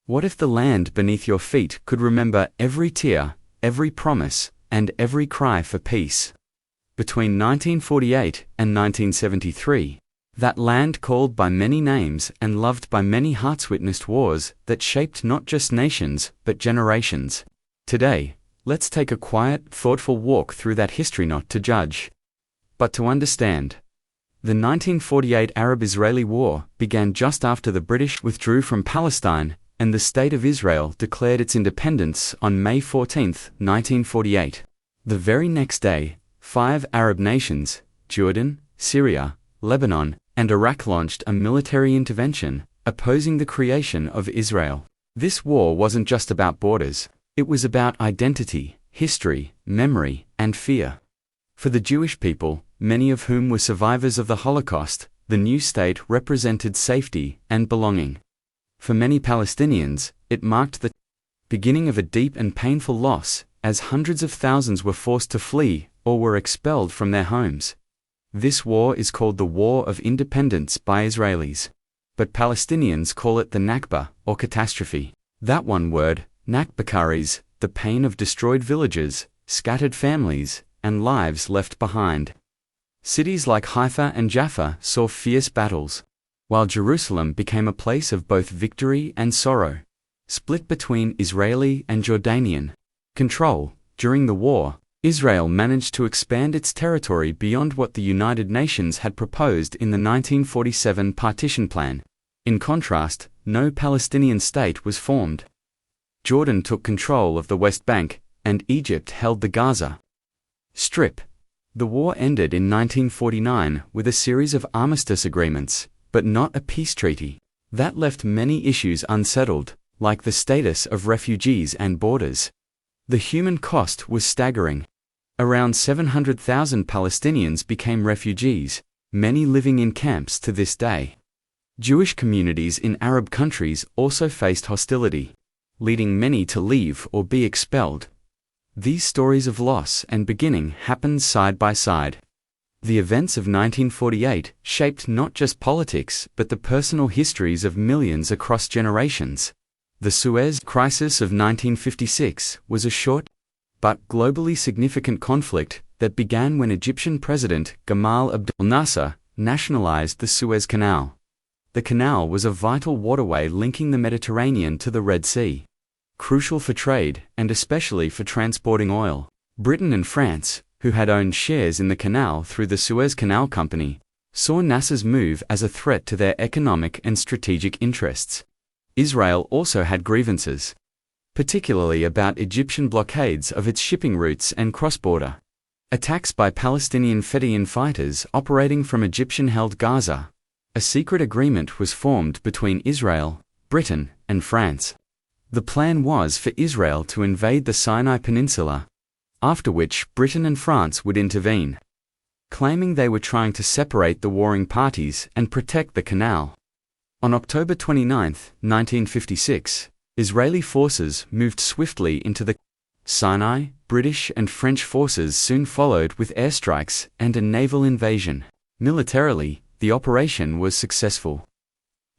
What if the land beneath your feet could remember every tear, every promise, and every cry for peace? Between 1948 and 1973, that land called by many names and loved by many hearts witnessed wars that shaped not just nations but generations. Today, let's take a quiet, thoughtful walk through that history, not to judge, but to understand. The 1948 Arab-Israeli War began just after the British withdrew from Palestine and the State of Israel declared its independence on May 14, 1948. The very next day, 5 Arab nations, Jordan, Syria, Lebanon, and Iraq launched a military intervention, opposing the creation of Israel. This war wasn't just about borders, it was about identity, history, memory, and fear. For the Jewish people, many of whom were survivors of the Holocaust, the new state represented safety and belonging. For many Palestinians, it marked the beginning of a deep and painful loss, as hundreds of thousands were forced to flee or were expelled from their homes. This war is called the War of Independence by Israelis, but Palestinians call it the Nakba, or catastrophe. That one word, Nakba, carries the pain of destroyed villages, scattered families, and lives left behind. Cities like Haifa and Jaffa saw fierce battles, while Jerusalem became a place of both victory and sorrow, split between Israeli and Jordanian control. During the war, Israel managed to expand its territory beyond what the United Nations had proposed in the 1947 partition plan. In contrast, no Palestinian state was formed. Jordan took control of the West Bank, and Egypt held the Gaza Strip. The war ended in 1949 with a series of armistice agreements, but not a peace treaty. That left many issues unsettled, like the status of refugees and borders. The human cost was staggering. Around 700,000 Palestinians became refugees, many living in camps to this day. Jewish communities in Arab countries also faced hostility, leading many to leave or be expelled. These stories of loss and beginning happened side by side. The events of 1948 shaped not just politics but the personal histories of millions across generations. The Suez Crisis of 1956 was a short but globally significant conflict that began when Egyptian President Gamal Abdel Nasser nationalized the Suez Canal. The canal was a vital waterway linking the Mediterranean to the Red Sea, crucial for trade and especially for transporting oil. Britain and France, who had owned shares in the canal through the Suez Canal Company, saw Nasser's move as a threat to their economic and strategic interests. Israel also had grievances, particularly about Egyptian blockades of its shipping routes and cross-border attacks by Palestinian Fedayeen fighters operating from Egyptian-held Gaza. A secret agreement was formed between Israel, Britain, and France. The plan was for Israel to invade the Sinai Peninsula, after which Britain and France would intervene, claiming they were trying to separate the warring parties and protect the canal. On October 29, 1956, Israeli forces moved swiftly into the Sinai. British and French forces soon followed with airstrikes and a naval invasion. Militarily, the operation was successful.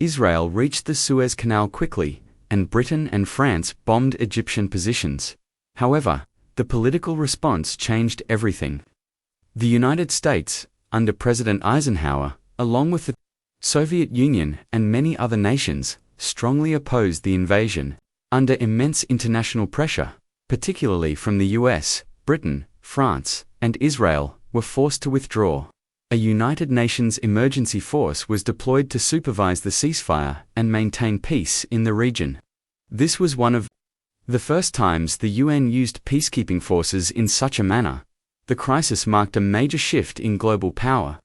Israel reached the Suez Canal quickly, and Britain and France bombed Egyptian positions. However, the political response changed everything. The United States, under President Eisenhower, along with the Soviet Union and many other nations, strongly opposed the invasion. Under immense international pressure, particularly from the US, Britain, France, and Israel, were forced to withdraw. A United Nations emergency force was deployed to supervise the ceasefire and maintain peace in the region. This was one of the first times the UN used peacekeeping forces in such a manner. The crisis marked a major shift in global power.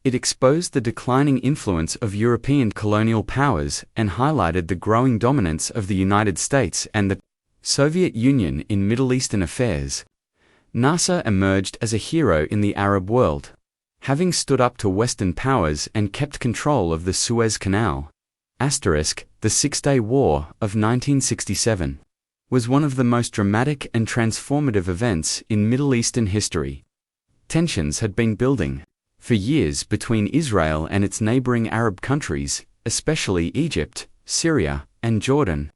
It exposed the declining influence of European colonial powers and highlighted the growing dominance of the United States and the Soviet Union in Middle Eastern affairs. Nasser emerged as a hero in the Arab world, having stood up to Western powers and kept control of the Suez Canal. The Six-Day War of 1967 was one of the most dramatic and transformative events in Middle Eastern history. Tensions had been building for years between Israel and its neighboring Arab countries, especially Egypt, Syria, and Jordan.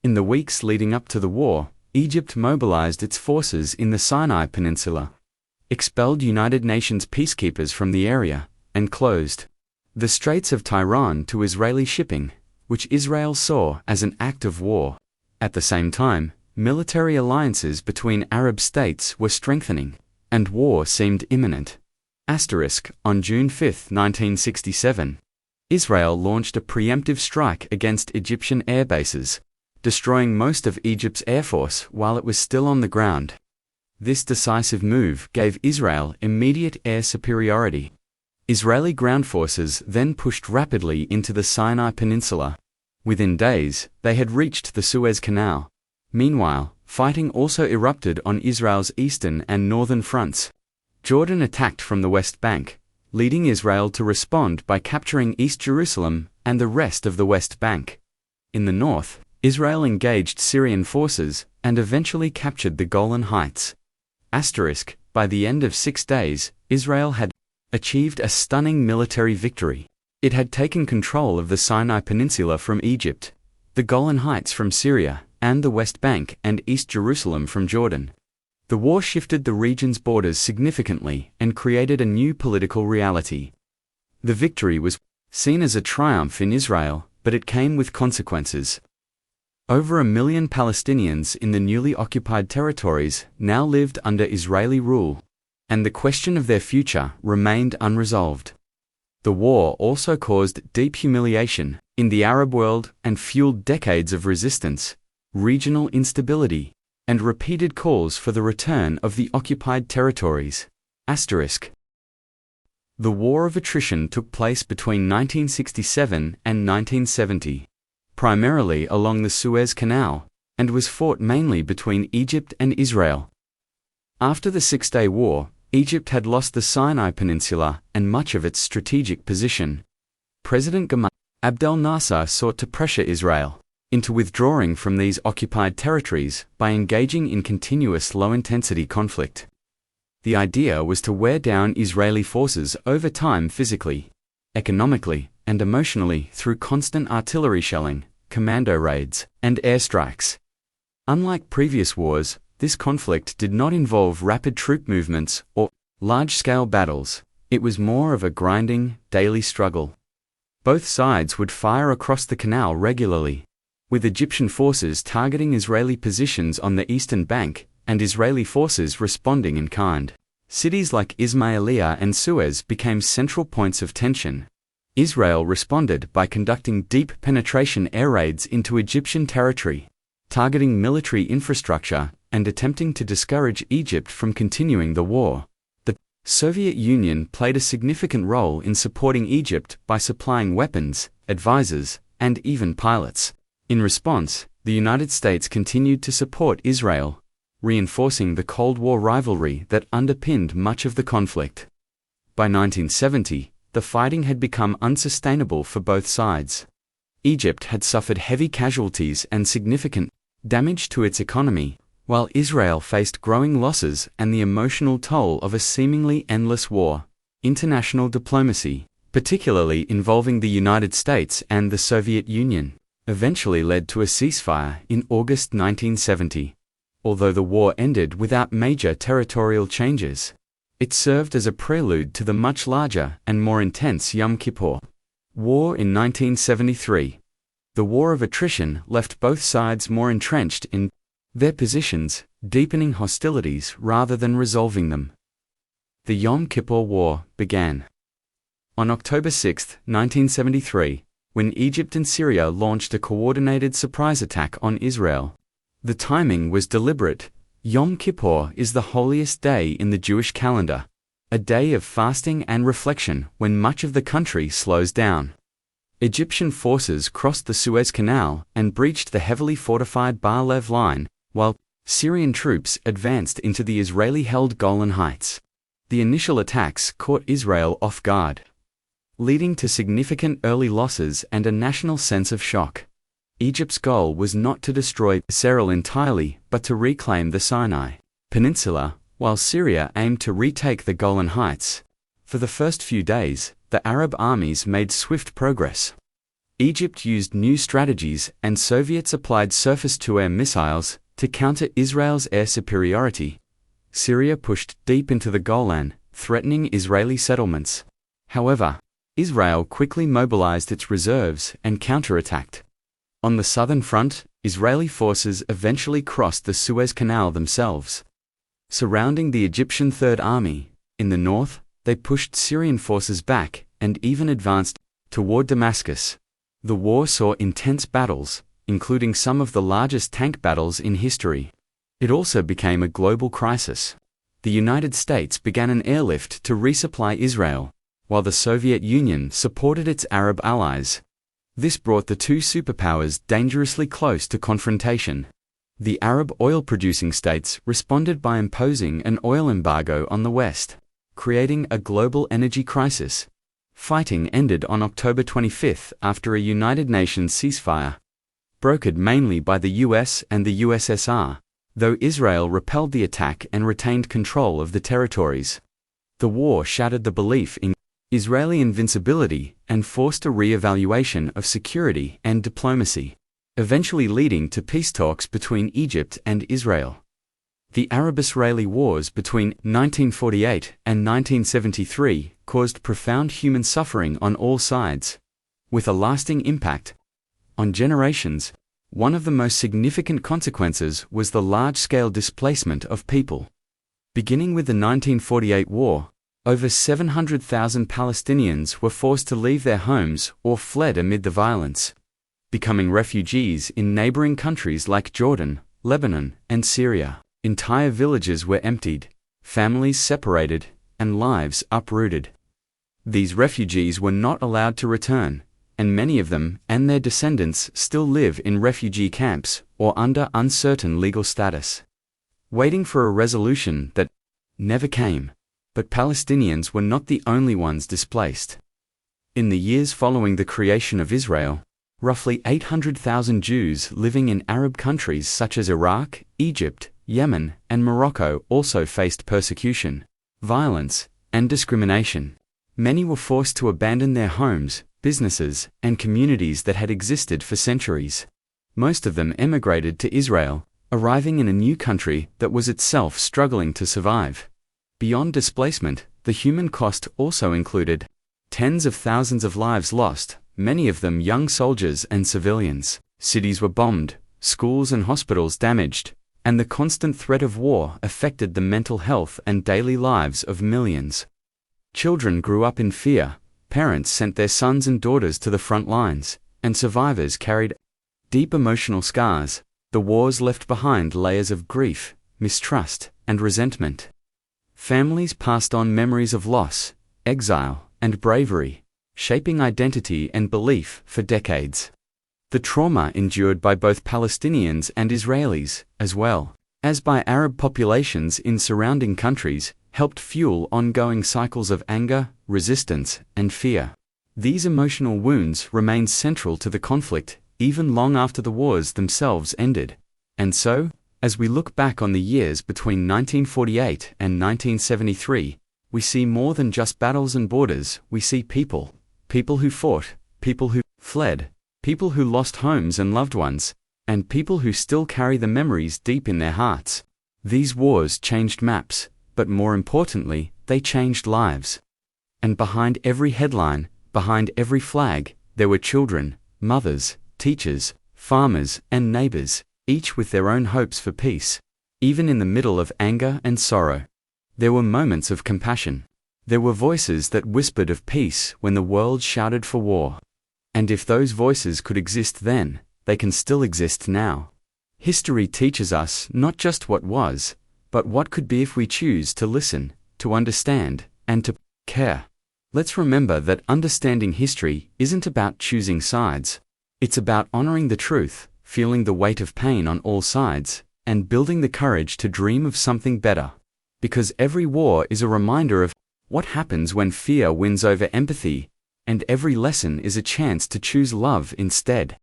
In the weeks leading up to the war, Egypt mobilized its forces in the Sinai Peninsula, expelled United Nations peacekeepers from the area, and closed the Straits of Tiran to Israeli shipping, which Israel saw as an act of war. At the same time, military alliances between Arab states were strengthening, and war seemed imminent. On June 5, 1967, Israel launched a preemptive strike against Egyptian air bases, destroying most of Egypt's air force while it was still on the ground. This decisive move gave Israel immediate air superiority. Israeli ground forces then pushed rapidly into the Sinai Peninsula. Within days, they had reached the Suez Canal. Meanwhile, fighting also erupted on Israel's eastern and northern fronts. Jordan attacked from the West Bank, leading Israel to respond by capturing East Jerusalem and the rest of the West Bank. In the north, Israel engaged Syrian forces and eventually captured the Golan Heights. By the end of 6 days, Israel had achieved a stunning military victory. It had taken control of the Sinai Peninsula from Egypt, the Golan Heights from Syria, and the West Bank and East Jerusalem from Jordan. The war shifted the region's borders significantly and created a new political reality. The victory was seen as a triumph in Israel, but it came with consequences. Over 1 million Palestinians in the newly occupied territories now lived under Israeli rule, and the question of their future remained unresolved. The war also caused deep humiliation in the Arab world and fueled decades of resistance, regional instability, and repeated calls for the return of the occupied territories. The War of Attrition took place between 1967 and 1970, primarily along the Suez Canal, and was fought mainly between Egypt and Israel. After the Six-Day War, Egypt had lost the Sinai Peninsula and much of its strategic position. President Gamal Abdel Nasser sought to pressure Israel into withdrawing from these occupied territories by engaging in continuous low-intensity conflict. The idea was to wear down Israeli forces over time physically, economically, and emotionally through constant artillery shelling, commando raids, and airstrikes. Unlike previous wars, this conflict did not involve rapid troop movements or large-scale battles. It was more of a grinding, daily struggle. Both sides would fire across the canal regularly, with Egyptian forces targeting Israeli positions on the eastern bank and Israeli forces responding in kind. Cities like Ismailia and Suez became central points of tension. Israel responded by conducting deep penetration air raids into Egyptian territory, targeting military infrastructure and attempting to discourage Egypt from continuing the war. The Soviet Union played a significant role in supporting Egypt by supplying weapons, advisors, and even pilots. In response, the United States continued to support Israel, reinforcing the Cold War rivalry that underpinned much of the conflict. By 1970, the fighting had become unsustainable for both sides. Egypt had suffered heavy casualties and significant damage to its economy, while Israel faced growing losses and the emotional toll of a seemingly endless war. International diplomacy, particularly involving the United States and the Soviet Union, eventually led to a ceasefire in August 1970. Although the war ended without major territorial changes, it served as a prelude to the much larger and more intense Yom Kippur War in 1973. The War of Attrition left both sides more entrenched in their positions, deepening hostilities rather than resolving them. The Yom Kippur War began on October 6, 1973, when Egypt and Syria launched a coordinated surprise attack on Israel. The timing was deliberate. Yom Kippur is the holiest day in the Jewish calendar, a day of fasting and reflection when much of the country slows down. Egyptian forces crossed the Suez Canal and breached the heavily fortified Bar-Lev line, while Syrian troops advanced into the Israeli-held Golan Heights. The initial attacks caught Israel off guard, leading to significant early losses and a national sense of shock. Egypt's goal was not to destroy Israel entirely, but to reclaim the Sinai Peninsula, while Syria aimed to retake the Golan Heights. For the first few days, the Arab armies made swift progress. Egypt used new strategies and Soviets applied surface-to-air missiles to counter Israel's air superiority. Syria pushed deep into the Golan, threatening Israeli settlements. However, Israel quickly mobilized its reserves and counterattacked. On the southern front, Israeli forces eventually crossed the Suez Canal themselves, surrounding the Egyptian Third Army. In the north, they pushed Syrian forces back and even advanced toward Damascus. The war saw intense battles, including some of the largest tank battles in history. It also became a global crisis. The United States began an airlift to resupply Israel, while the Soviet Union supported its Arab allies. This brought the two superpowers dangerously close to confrontation. The Arab oil-producing states responded by imposing an oil embargo on the West, creating a global energy crisis. Fighting ended on October 25 after a United Nations ceasefire, brokered mainly by the US and the USSR, though Israel repelled the attack and retained control of the territories. The war shattered the belief in Israeli invincibility and forced a re-evaluation of security and diplomacy, eventually leading to peace talks between Egypt and Israel. The Arab-Israeli wars between 1948 and 1973 caused profound human suffering on all sides, with a lasting impact on generations. One of the most significant consequences was the large-scale displacement of people. Beginning with the 1948 war, over 700,000 Palestinians were forced to leave their homes or fled amid the violence, becoming refugees in neighboring countries like Jordan, Lebanon, and Syria. Entire villages were emptied, families separated, and lives uprooted. These refugees were not allowed to return, and many of them and their descendants still live in refugee camps or under uncertain legal status, waiting for a resolution that never came. But Palestinians were not the only ones displaced. In the years following the creation of Israel, roughly 800,000 Jews living in Arab countries such as Iraq, Egypt, Yemen, and Morocco also faced persecution, violence, and discrimination. Many were forced to abandon their homes, businesses, and communities that had existed for centuries. Most of them emigrated to Israel, arriving in a new country that was itself struggling to survive. Beyond displacement, the human cost also included tens of thousands of lives lost, many of them young soldiers and civilians. Cities were bombed, schools and hospitals damaged, and the constant threat of war affected the mental health and daily lives of millions. Children grew up in fear, parents sent their sons and daughters to the front lines, and survivors carried deep emotional scars. The wars left behind layers of grief, mistrust, and resentment. Families passed on memories of loss, exile, and bravery, shaping identity and belief for decades. The trauma endured by both Palestinians and Israelis, as well as by Arab populations in surrounding countries, helped fuel ongoing cycles of anger, resistance, and fear. These emotional wounds remained central to the conflict, even long after the wars themselves ended. And so, as we look back on the years between 1948 and 1973, we see more than just battles and borders. We see people who fought, people who fled, people who lost homes and loved ones, and people who still carry the memories deep in their hearts. These wars changed maps, but more importantly, they changed lives. And behind every headline, behind every flag, there were children, mothers, teachers, farmers, and neighbors, each with their own hopes for peace. Even in the middle of anger and sorrow, there were moments of compassion. There were voices that whispered of peace when the world shouted for war. And if those voices could exist then, they can still exist now. History teaches us not just what was, but what could be if we choose to listen, to understand, and to care. Let's remember that understanding history isn't about choosing sides. It's about honoring the truth, feeling the weight of pain on all sides, and building the courage to dream of something better. Because every war is a reminder of what happens when fear wins over empathy, and every lesson is a chance to choose love instead.